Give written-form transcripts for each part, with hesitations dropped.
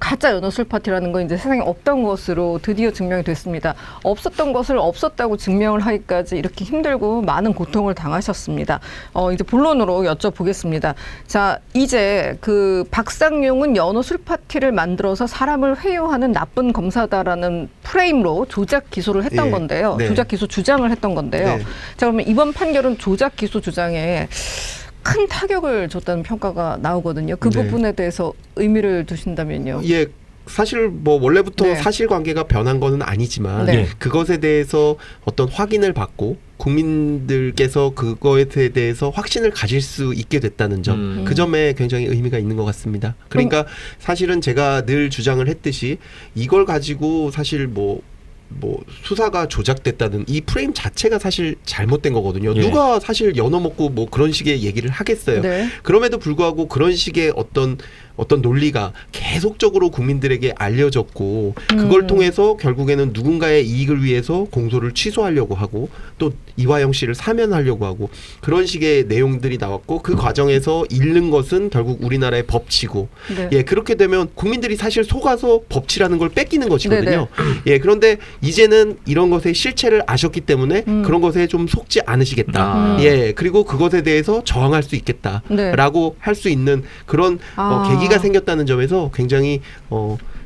가짜 연어 술 파티라는 건 이제 세상에 없던 것으로 드디어 증명이 됐습니다. 없었던 것을 없었다고 증명을 하기까지 이렇게 힘들고 많은 고통을 당하셨습니다. 이제 본론으로 여쭤보겠습니다. 자, 이제 그 박상용은 연어 술 파티를 만들어서 사람을 회유하는 나쁜 검사다라는 프레임로 조작 기소를 했던 건데요. 네. 조작 기소 주장을 했던 건데요. 네. 자, 그러면 이번 판결은 조작 기소 주장에 큰 타격을 줬다는 평가가 나오거든요. 그 네. 부분에 대해서 의미를 두신다면요. 예, 사실 뭐 원래부터 네. 사실관계가 변한 거는 아니지만 네. 그것에 대해서 어떤 확인을 받고 국민들께서 그거에 대해서 확신을 가질 수 있게 됐다는 점, 그 점에 굉장히 의미가 있는 것 같습니다. 그러니까 사실은 제가 늘 주장을 했듯이 이걸 가지고 사실 뭐 수사가 조작됐다는 이 프레임 자체가 사실 잘못된 거거든요. 예. 누가 사실 연어 먹고 뭐 그런 식의 얘기를 하겠어요. 네. 그럼에도 불구하고 그런 식의 어떤 논리가 계속적으로 국민들에게 알려졌고 그걸 통해서 결국에는 누군가의 이익을 위해서 공소를 취소하려고 하고 또 이화영 씨를 사면하려고 하고 그런 식의 내용들이 나왔고 그 과정에서 잃는 것은 결국 우리나라의 법치고 네. 예, 그렇게 되면 국민들이 사실 속아서 법치라는 걸 뺏기는 것이거든요. 예, 그런데 이제는 이런 것의 실체를 아셨기 때문에 그런 것에 좀 속지 않으시겠다. 예, 그리고 그것에 대해서 저항할 수 있겠다라고 할 수 있는 그런 계기가 생겼다는 점에서 굉장히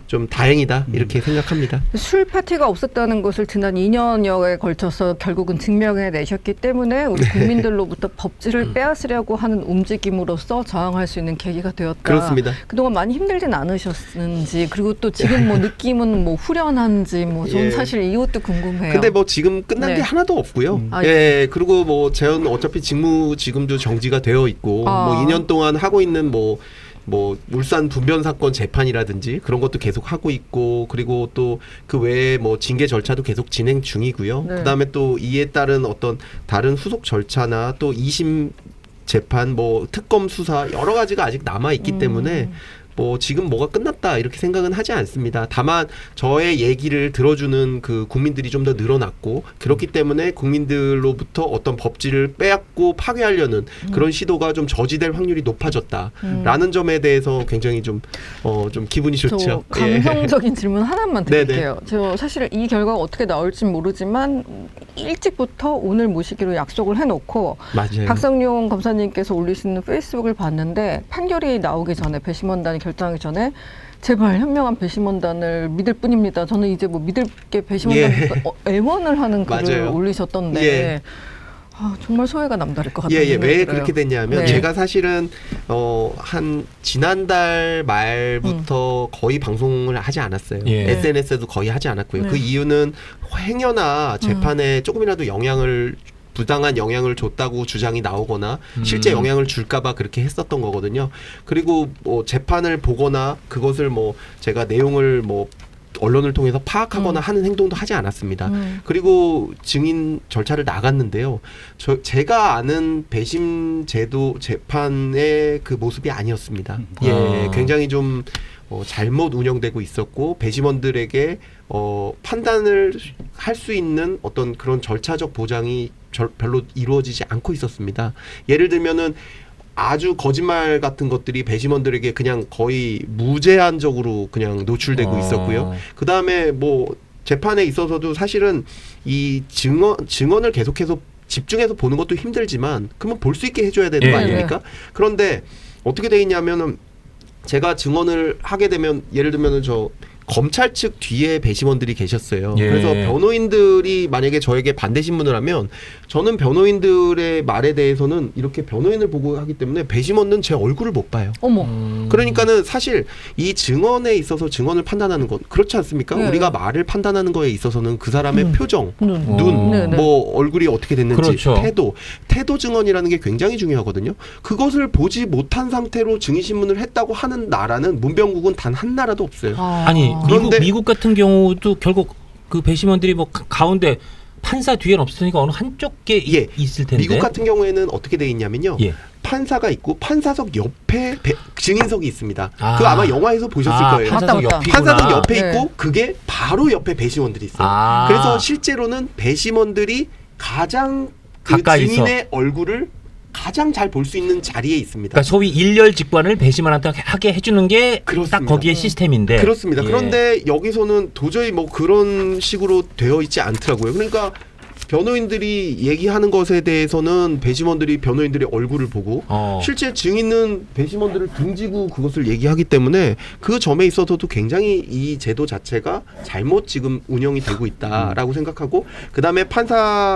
좀 다행이다 이렇게 생각합니다. 술 파티가 없었다는 것을 지난 2년여에 걸쳐서 결국은 증명해내셨기 때문에 우리 국민들로부터 법治을 빼앗으려고 하는 움직임으로써 저항할 수 있는 계기가 되었다. 그렇습니다. 그동안 많이 힘들진 않으셨는지 그리고 또 지금 뭐 느낌은 뭐 후련한지 뭐 저는 예. 사실 이것도 궁금해요. 근데 뭐 지금 끝난 네. 게 하나도 없고요. 아, 예, 그리고 뭐 저는 어차피 직무 지금도 정지가 되어 있고 뭐 2년 동안 하고 있는 뭐 울산 분변 사건 재판이라든지 그런 것도 계속 하고 있고 그리고 또 그 외에 뭐 징계 절차도 계속 진행 중이고요. 네. 그다음에 또 이에 따른 어떤 다른 후속 절차나 또 2심 재판 뭐 특검 수사 여러 가지가 아직 남아 있기 때문에 뭐 지금 뭐가 끝났다 이렇게 생각은 하지 않습니다. 다만 저의 얘기를 들어주는 그 국민들이 좀 더 늘어났고 그렇기 때문에 국민들로부터 어떤 법治을 빼앗고 파괴하려는 그런 시도가 좀 저지될 확률이 높아졌다라는 점에 대해서 굉장히 좀 기분이 좋죠. 저 감성적인 질문 하나만 드릴게요. 네네. 저 사실 이 결과가 어떻게 나올지 모르지만 일찍부터 오늘 모시기로 약속을 해놓고 맞아요. 박상용 검사님께서 올리시는 페이스북을 봤는데 판결이 나오기 전에 배심원단이 결정하기 전에 제발 현명한 배심원단을 믿을 뿐입니다. 저는 이제 뭐 믿을 게 배심원단부터 애원을 하는 글을 맞아요. 올리셨던데 예. 정말 소외가 남다를 것 같아요. 왜 그렇게 됐냐면 네. 제가 사실은 한 지난달 말부터 거의 방송을 하지 않았어요. 예. SNS에도 거의 하지 않았고요. 네. 그 이유는 행여나 재판에 조금이라도 부당한 영향을 줬다고 주장이 나오거나 실제 영향을 줄까봐 그렇게 했었던 거거든요. 그리고 뭐 재판을 보거나 그것을 뭐 제가 내용을 뭐 언론을 통해서 파악하거나 하는 행동도 하지 않았습니다. 그리고 증인 절차를 나갔는데요. 제가 아는 배심 제도 재판의 그 모습이 아니었습니다. 예, 굉장히 좀 잘못 운영되고 있었고 배심원들에게 판단을 할 수 있는 어떤 그런 절차적 보장이 별로 이루어지지 않고 있었습니다. 예를 들면은 아주 거짓말 같은 것들이 배심원들에게 그냥 거의 무제한적으로 그냥 노출되고 있었고요. 그 다음에 뭐 재판에 있어서도 사실은 이 증언을 계속해서 집중해서 보는 것도 힘들지만 그러면 볼 수 있게 해줘야 되는 거 아닙니까? 그런데 어떻게 돼 있냐면은 제가 증언을 하게 되면 예를 들면은 검찰 측 뒤에 배심원들이 계셨어요. 예. 그래서 변호인들이 만약에 저에게 반대 신문을 하면 저는 변호인들의 말에 대해서는 이렇게 변호인을 보고 하기 때문에 배심원은 제 얼굴을 못 봐요. 어머. 그러니까는 사실 이 증언에 있어서 증언을 판단하는 건 그렇지 않습니까? 네. 우리가 말을 판단하는 거에 있어서는 그 사람의 표정, 눈, 눈, 네. 뭐 얼굴이 어떻게 됐는지, 그렇죠. 태도 증언이라는 게 굉장히 중요하거든요. 그것을 보지 못한 상태로 증인 신문을 했다고 하는 나라는 문병국은 단 한 나라도 없어요. 아니 그런데 미국 같은 경우도 결국 그 배심원들이 뭐 가운데 판사 뒤에는 없으니까 어느 한쪽에 있을 텐데. 미국 같은 경우에는 어떻게 돼 있냐면요. 예. 판사가 있고 판사석 옆에 증인석이 있습니다. 그거 아마 영화에서 보셨을 거예요. 판사석 맞다. 옆이구나. 판사석 옆에 네. 있고 그게 바로 옆에 배심원들이 있어요. 아. 그래서 실제로는 배심원들이 가장 그 가까이서. 증인의 얼굴을 가장 잘 볼 수 있는 자리에 있습니다. 그러니까 소위 일렬 직관을 배심원한테 하게 해주는 게 딱 그렇습니다. 거기에 시스템인데. 그렇습니다. 예. 그런데 여기서는 도저히 뭐 그런 식으로 되어 있지 않더라고요. 그러니까 변호인들이 얘기하는 것에 대해서는 배심원들이 변호인들의 얼굴을 보고 실제 증인은 배심원들을 등지고 그것을 얘기하기 때문에 그 점에 있어서도 굉장히 이 제도 자체가 잘못 지금 운영이 되고 있다라고 생각하고 그다음에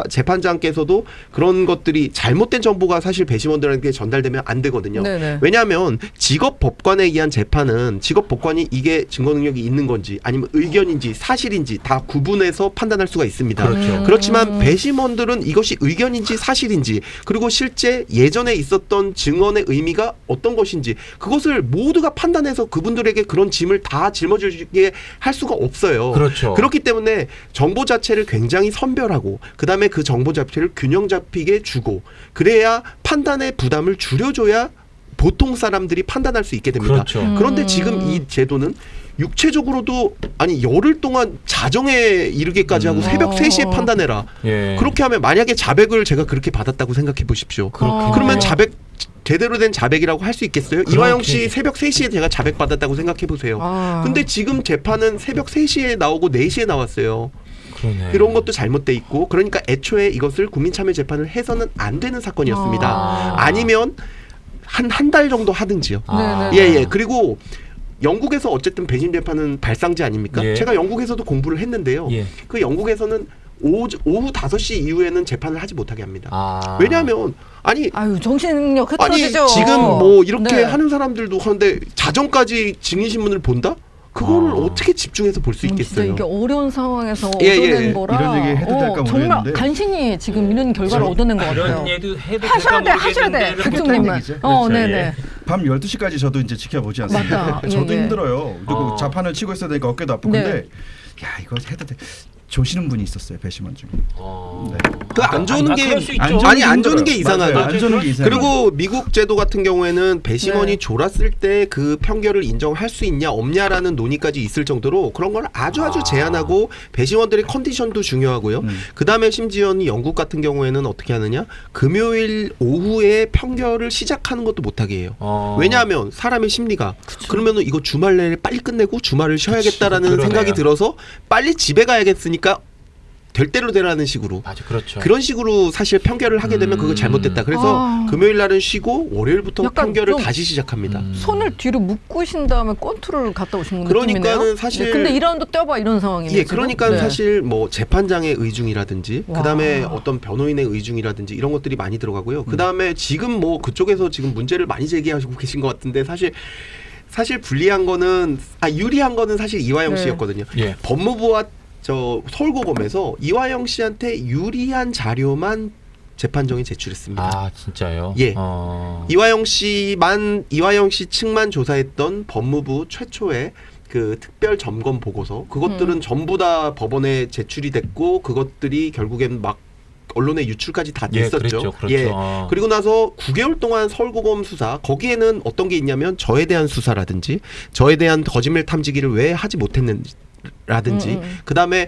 재판장께서도 그런 것들이 잘못된 정보가 사실 배심원들에게 전달되면 안 되거든요. 네네. 왜냐하면 직업법관에 의한 재판은 직업법관이 이게 증거 능력이 있는 건지 아니면 의견인지 사실인지 다 구분해서 판단할 수가 있습니다. 그렇죠. 그렇지만 배심원들은 이것이 의견인지 사실인지 그리고 실제 예전에 있었던 증언의 의미가 어떤 것인지 그것을 모두가 판단해서 그분들에게 그런 짐을 다 짊어지게 할 수가 없어요. 그렇죠. 그렇기 때문에 정보 자체를 굉장히 선별하고 그다음에 그 정보 자체를 균형 잡히게 주고 그래야 판단의 부담을 줄여줘야 보통 사람들이 판단할 수 있게 됩니다. 그렇죠. 그런데 지금 이 제도는 육체적으로도 아니 열흘 동안 자정에 이르게까지 하고 새벽 3시에 판단해라. 예. 그렇게 하면 만약에 자백을 제가 그렇게 받았다고 생각해 보십시오. 그렇군요. 그러면 제대로 된 자백이라고 할 수 있겠어요? 그렇게. 이화영 씨 새벽 3시에 제가 자백 받았다고 생각해 보세요. 아. 근데 지금 재판은 새벽 3시에 나오고 4시에 나왔어요. 그러네. 그런 것도 잘못돼 있고 그러니까 애초에 이것을 국민참여재판을 해서는 안 되는 사건이었습니다. 아니면 한 달 정도 하든지요. 예. 그리고 영국에서 어쨌든 배심 재판은 발상제 아닙니까? 예. 제가 영국에서도 공부를 했는데요. 예. 그 영국에서는 오후 5시 이후에는 재판을 하지 못하게 합니다. 아. 왜냐하면 아니 정신력 아니 흐트러지죠. 지금 뭐 이렇게 네. 하는 사람들도 하는데 자정까지 증인신문을 본다? 그거를 어떻게 집중해서 볼 수 진짜 있겠어요? 이게 어려운 상황에서 예, 얻어낸 예. 거라 이런 얘기 해도 될까 정말 모르겠는데. 간신히 지금 이런 결과를 얻어낸 것 같아요. 이런 얘도 해도 하셔야 돼, 될까 하셔야 돼, 모르겠는데 국장님은. 얘기죠. 네네. 밤 12시까지 저도 이제 지켜보지 않습니까? 맞다. 저도 예, 예. 힘들어요. 그리고 자판을 치고 있어야 되니까 어깨도 아프고 네. 근데 야 이거 해도 돼. 조시는 분이 있었어요. 배심원 중에. 네. 그 안 좋은 게 그럴 수 있죠. 아니 안 좋은 게 이상하죠. 맞아요. 안 좋은 게 이상해요. 그리고 미국 제도 같은 경우에는 배심원이 네. 졸았을 때 그 판결을 인정할 수 있냐 없냐라는 논의까지 있을 정도로 그런 걸 아주 제한하고 배심원들의 컨디션도 중요하고요. 그다음에 심지어는 영국 같은 경우에는 어떻게 하느냐? 금요일 오후에 판결을 시작하는 것도 못하게 해요. 왜냐하면 사람의 심리가 그러면은 이거 주말 내에 빨리 끝내고 주말을 쉬어야겠다라는 그러네요. 생각이 들어서 빨리 집에 가야겠으니까 될 대로 되라는 식으로 맞아, 그렇죠. 그런 식으로 사실 판결을 하게 되면 그거 잘못됐다. 그래서 금요일 날은 쉬고 월요일부터 약간 판결을 좀 다시 시작합니다. 손을 뒤로 묶으신 다음에 권투를 갔다 오신 그러니까는 느낌이네요. 사실- 네, 근데 2라운드 뛰어봐 이런 상황이네요. 예, 그러니까 지금? 네. 사실 뭐 재판장의 의중이라든지 와. 그다음에 어떤 변호인의 의중이라든지 이런 것들이 많이 들어가고요. 그다음에 지금 뭐 그쪽에서 지금 문제를 많이 제기하시고 계신 것 같은데 사실 불리한 거는 유리한 거는 사실 이화영 네. 씨였거든요. 예. 법무부와 저 서울고검에서 이화영 씨한테 유리한 자료만 재판정에 제출했습니다. 아, 진짜요? 예. 이화영 씨 측만 조사했던 법무부 최초의 그 특별 점검 보고서 그것들은 전부 다 법원에 제출이 됐고 그것들이 결국엔 막 언론에 유출까지 다 예, 됐었죠. 그렇죠. 예. 그리고 나서 9개월 동안 서울고검 수사 거기에는 어떤 게 있냐면 저에 대한 수사라든지 저에 대한 거짓말 탐지기를 왜 하지 못했는지 라든지 그다음에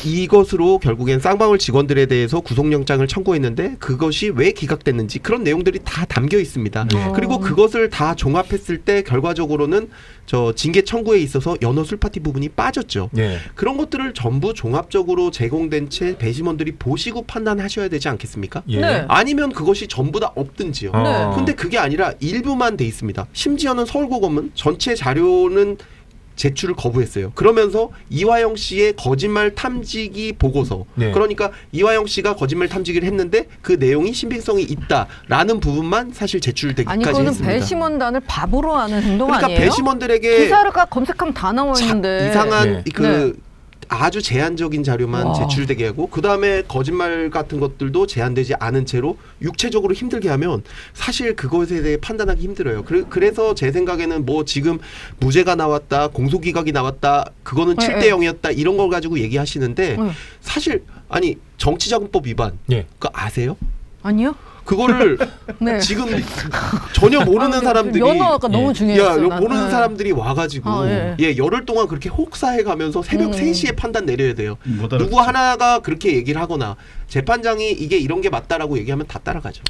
이것으로 결국엔 쌍방울 직원들에 대해서 구속영장을 청구했는데 그것이 왜 기각됐는지 그런 내용들이 다 담겨 있습니다. 그리고 그것을 다 종합했을 때 결과적으로는 저 징계 청구에 있어서 연호 술파티 부분이 빠졌죠. 예. 그런 것들을 전부 종합적으로 제공된 채 배심원들이 보시고 판단하셔야 되지 않겠습니까? 예. 네. 아니면 그것이 전부 다 없든지요. 네. 근데 그게 아니라 일부만 돼 있습니다. 심지어는 서울고검은 전체 자료는 제출을 거부했어요. 그러면서 이화영 씨의 거짓말 탐지기 보고서 네. 그러니까 이화영 씨가 거짓말 탐지기를 했는데 그 내용이 신빙성이 있다라는 부분만 사실 아니 제출되기까지 그거는 했습니다. 배심원단을 바보로 하는 행동 그러니까 아니에요? 배심원들에게 기사가 검색하면 다 나와 있는데 이상한 네. 그 아주 제한적인 자료만 와. 제출되게 하고 그 다음에 거짓말 같은 것들도 제한되지 않은 채로 육체적으로 힘들게 하면 사실 그것에 대해 판단하기 힘들어요. 그래서 제 생각에는 뭐 지금 무죄가 나왔다, 공소기각이 나왔다, 그거는 네, 7대 0이었다 이런 걸 가지고 얘기하시는데 사실 아니 정치자금법 위반 예. 그거 아세요? 아니요? 그거를 네. 지금 전혀 모르는 사람들이 연어가 너무 중요했어요. 모르는 사람들이 와가지고 예. 열흘 동안 그렇게 혹사해 가면서 새벽 3시에 판단 내려야 돼요. 못 누구 알아듣죠. 하나가 그렇게 얘기를 하거나 재판장이 이게 이런 게 맞다라고 얘기하면 다 따라가죠.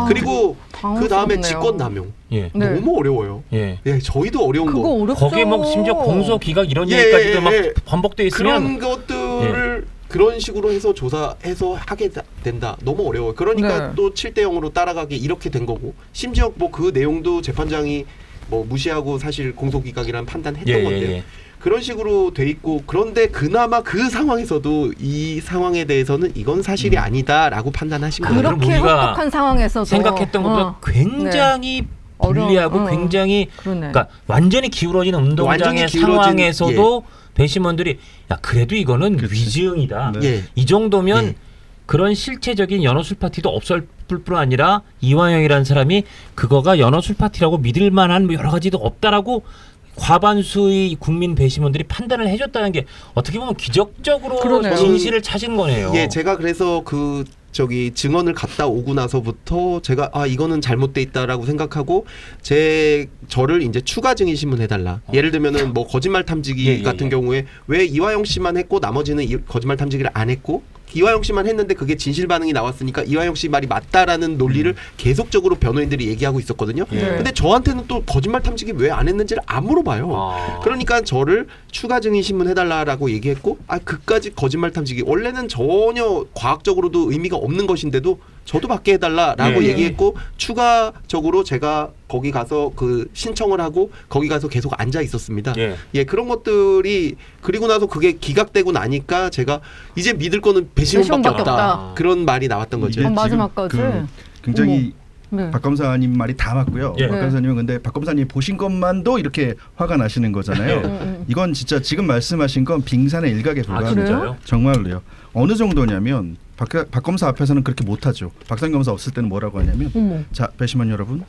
그리고 그 다음에 당황스럽네요. 직권남용 예. 네. 너무 어려워요. 예. 예, 저희도 어려운 그거 거. 어렵죠. 거기에 막 심지어 공소 기각 이런 예, 얘기까지도 예, 막 예. 반복돼 있으면 그런 것들을 그런 식으로 해서 조사해서 하게 된다. 너무 어려워요. 그러니까 네. 또 7대 0으로 따라가게 이렇게 된 거고 심지어 뭐 그 내용도 재판장이 뭐 무시하고 사실 공소기각이라는 판단했던 예, 건데요. 예. 그런 식으로 돼 있고 그런데 그나마 그 상황에서도 이 상황에 대해서는 이건 사실이 아니다라고 판단하신 거예요. 그럼 그렇게 우리가 혹독한 상황에서도 생각했던 것보다 굉장히 불리하고 어려운, 굉장히 그러네. 그러니까 완전히 기울어진 운동장의 완전히 기울어진, 상황에서도 배심원들이 야 그래도 이거는 위증이다. 네. 예. 이 정도면 예. 그런 실체적인 연어술 파티도 없을 뿐 아니라 이화영이라는 사람이 그거가 연어술 파티라고 믿을 만한 뭐 여러 가지도 없다라고 과반수의 국민 배심원들이 판단을 해줬다는 게 어떻게 보면 기적적으로 그러네요. 진실을 찾은 거네요. 예, 제가 그래서 그 저기 증언을 갔다 오고 나서부터 제가 이거는 잘못돼 있다라고 생각하고 저를 이제 추가 증인 신문해달라. 예를 들면은 뭐 거짓말 탐지기 같은 경우에 왜 이화영 씨만 했고 나머지는 거짓말 탐지기를 안 했고 이화영 씨만 했는데 그게 진실 반응이 나왔으니까 이화영 씨 말이 맞다라는 논리를 계속적으로 변호인들이 얘기하고 있었거든요. 예. 근데 저한테는 또 거짓말 탐지기 왜 안 했는지를 안 물어봐요. 그러니까 저를 추가 증인 신문해달라라고 얘기했고 그까지 거짓말 탐지기 원래는 전혀 과학적으로도 의미가 없는 것인데도 저도 받게 해달라라고 예. 얘기했고 추가적으로 제가 거기 가서 그 신청을 하고 거기 가서 계속 앉아 있었습니다. 예. 그런 것들이 그리고 나서 그게 기각되고 나니까 제가 이제 믿을 거는 배심원밖에 배심원밖에 없다. 없다. 그런 말이 나왔던 거죠. 이게 마지막까지. 지금 굉장히 네. 박 검사님 말이 다 맞고요. 예. 박 검사님은 근데 박 검사님 보신 것만도 이렇게 화가 나시는 거잖아요. 이건 진짜 지금 말씀하신 건 빙산의 일각에 아 불과합니다. 진짜요? 정말로요. 어느 정도냐면 박 검사 앞에서는 그렇게 못하죠. 박상 검사 없을 때는 뭐라고 하냐면 어머. 자 배심원 여러분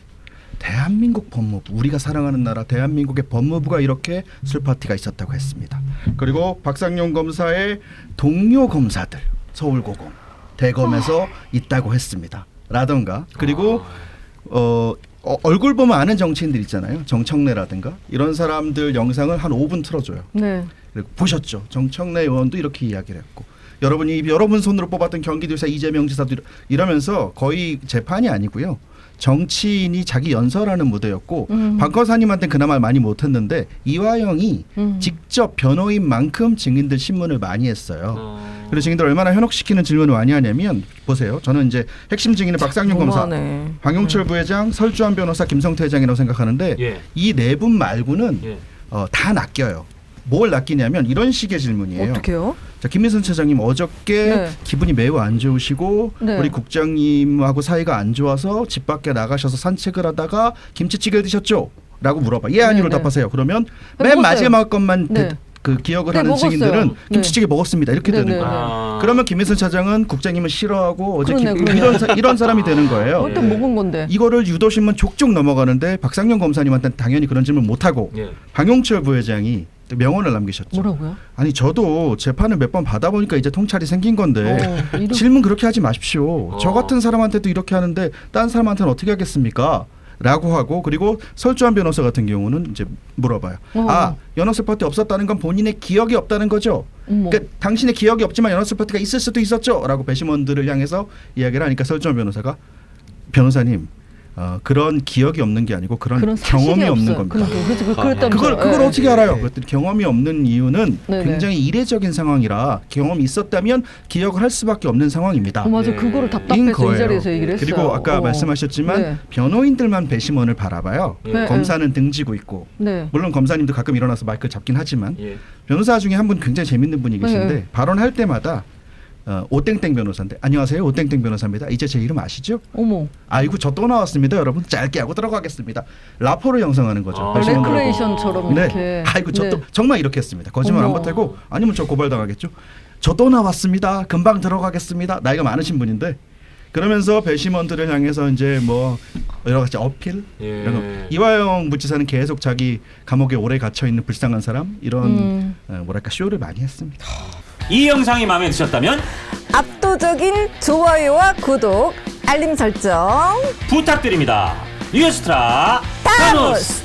대한민국 법무부 우리가 사랑하는 나라 대한민국의 법무부가 이렇게 술 파티가 있었다고 했습니다. 그리고 박상용 검사의 동료 검사들 서울고검 대검에서 있다고 했습니다. 라던가 그리고 얼굴 보면 아는 정치인들 있잖아요. 정청래라든가 이런 사람들 영상을 한 5분 틀어줘요. 네. 그리고 보셨죠? 정청래 의원도 이렇게 이야기를 했고 여러분 손으로 뽑았던 경기도지사 이재명 지사도 이러면서 거의 재판이 아니고요. 정치인이 자기 연설하는 무대였고 박 검사님한테는 그나마 많이 못했는데 이화영이 직접 변호인만큼 증인들 신문을 많이 했어요. 그래서 증인들 얼마나 현혹시키는 질문을 많이 하냐면 보세요. 저는 이제 핵심 증인은 박상용 검사, 너무하네. 방용철 부회장, 설주환 변호사, 김성태 회장이라고 생각하는데 예. 이 네 분 말고는 예. 다 낚여요. 뭘 낚이냐면 이런 식의 질문이에요. 어떻게요? 자, 김민선 차장님 어저께 네. 기분이 매우 안 좋으시고 네. 우리 국장님하고 사이가 안 좋아서 집 밖에 나가셔서 산책을 하다가 김치찌개 드셨죠? 라고 물어봐. 예 아니로 네, 네. 답하세요. 그러면 네, 맨 먹었어요. 마지막 것만 네. 그 기억을 네, 하는 먹었어요. 증인들은 네. 김치찌개 먹었습니다. 이렇게 네, 되는 네, 거예요. 아. 그러면 김민선 차장은 국장님을 싫어하고 어제 그러네, 그러네. 이런 사람이 되는 거예요. 그것도 먹은 건데. 이거를 유도신문 족족 넘어가는데 박상용 검사님한테는 당연히 그런 질문 못하고 예. 방용철 부회장이 명언을 남기셨죠. 뭐라고요? 아니 저도 재판을 몇 번 받아보니까 이제 통찰이 생긴 건데 이런- 질문 그렇게 하지 마십시오. 저 같은 사람한테도 이렇게 하는데 다른 사람한테는 어떻게 하겠습니까? 라고 하고 그리고 설주환 변호사 같은 경우는 이제 물어봐요. 연합술 파티 없었다는 건 본인의 기억이 없다는 거죠. 그러니까 당신의 기억이 없지만 연합술 파티가 있을 수도 있었죠. 라고 배심원들을 향해서 이야기를 하니까 설주환 변호사가 변호사님 그런 기억이 없는 게 아니고 그런 사실이 경험이 없는 없어요. 겁니다. 그랬다면서요. 그걸 예. 어떻게 알아요? 그랬더니 경험이 없는 이유는 네네. 굉장히 이례적인 상황이라 경험이 있었다면 기억을 할 수밖에 없는 상황입니다. 맞아. 예. 그거를 인 답답해서 이 거예요. 자리에서 얘기를 했어요. 그리고 아까 말씀하셨지만 네. 변호인들만 배심원을 바라봐요. 네. 검사는 등지고 있고 네. 물론 검사님도 가끔 일어나서 마이크 잡긴 하지만 예. 변호사 중에 한 분 굉장히 재밌는 분이 계신데 네. 발언할 때마다 오땡땡 변호사인데 안녕하세요 오땡땡 변호사입니다. 이제 제 이름 아시죠? 어머. 아이고 저 또 나왔습니다. 여러분 짧게 하고 들어가겠습니다. 라포를 형성하는 거죠. 배심원들하고. 레크레이션처럼 이렇게. 네. 아이고 저 네. 또 정말 이렇게 했습니다. 거짓말 안 어머. 못하고 아니면 저 고발당하겠죠. 저 또 나왔습니다. 금방 들어가겠습니다. 나이가 많으신 분인데 그러면서 배심원들을 향해서 이제 뭐 여러 가지 어필 예. 이런 거. 이화영 부지사는 계속 자기 감옥에 오래 갇혀 있는 불쌍한 사람 이런 뭐랄까 쇼를 많이 했습니다. 이 영상이 마음에 드셨다면 압도적인 좋아요와 구독 알림 설정 부탁드립니다. 뉴스트라 타노스. 타노스.